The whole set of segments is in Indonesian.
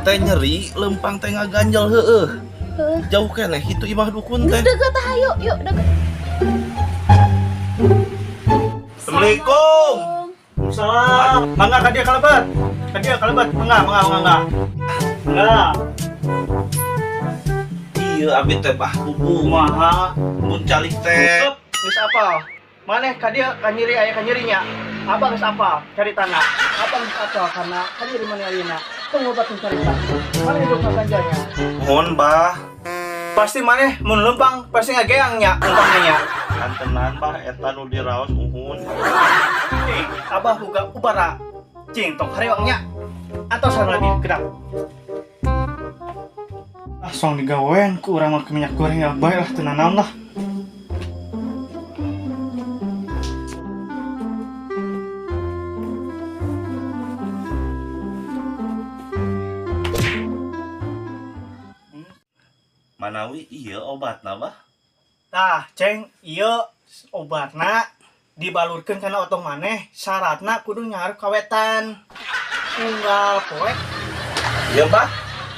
teh nyeri, lempang teh ngaganjel heueuh. Jauh keneh itu imah dukun teh. Deket ah, yuk deket. Assalamualaikum. Salam. Mangga kadia kalebat. Mangga. Iya abi teh bah bubu. Kumaha? Mun calik teh. Geus apa? Maneh kadia kanyiri aya kanyirinya. Apa geus apa? Cari tanah. Apa geus apa? Karena kanyiri maneh ayeuna. Pengobat carita. Maneh hidup kaganjanya. Mohon bah. Pasti maneh mun lempang pasti ngageangnya lempangnya. Kantenan bah eta nu diraos uhun. Nih, abah boga ubara. Cing tong harewangnya. Atau sareng lagi gedak. Langsung digawean ku urang make minyak goreng ya bae lah teu nanaon lah. Manawi iya obatna bah. Tah, ceng, ieu obatna dibalurkeun kana otong maneh, syaratna kudu nyaharep kawetan. Unggal poe. Iya bah.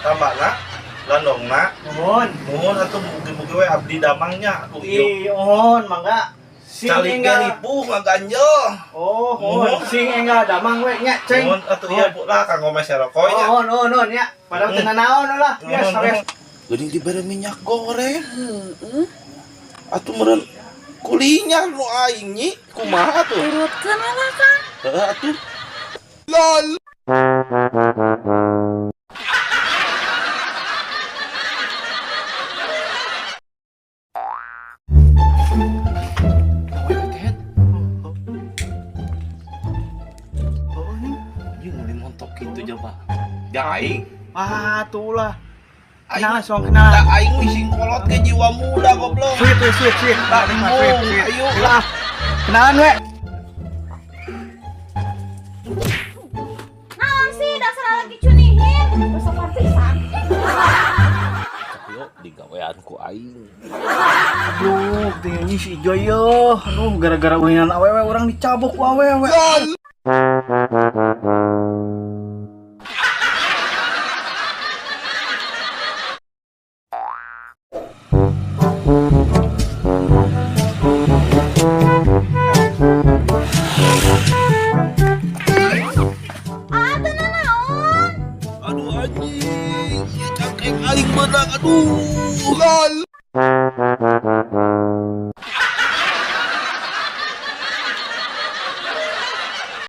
Tambahna landongna. Mohon. Mohon atuh mugi-mugi we abdi damangnya. Atuh ieu. Ih, mohon mangga. Sing Calik engga. ripuh ngaganjel. Oh, mohon. Sing engga damang we nya, ceng. Mohon atuh ieu lah kanggo mese rokonya. Mohon nya. Padahal teu nanaon lah. Bias sares. Geuning dibere minyak goreng. Atuh meureun kulinya nu aing nyi. Kumaha tuh? Urutkeun lah Kang. Heeh atuh. LOL. Oh, ini. Ieu nu dimontok kitu coba. Yang aing. Ah, tuh lah. Aing Kenalan, soal kenalan. tak aing mah sing kolot ke jiwa muda goblok. Sweet. Tak mung, ayo Lah. Kenalan we. Naon sih dasar lagi cunihin. Besok pisan. Yo digawean ku aing. Aduh, tinggi si Joyo. Aduh, gara-gara ulinan awewe orang dicabok ku awewe. Ah, teu naon. Aduh anjing, ieu cangkeng aing beunang aduh.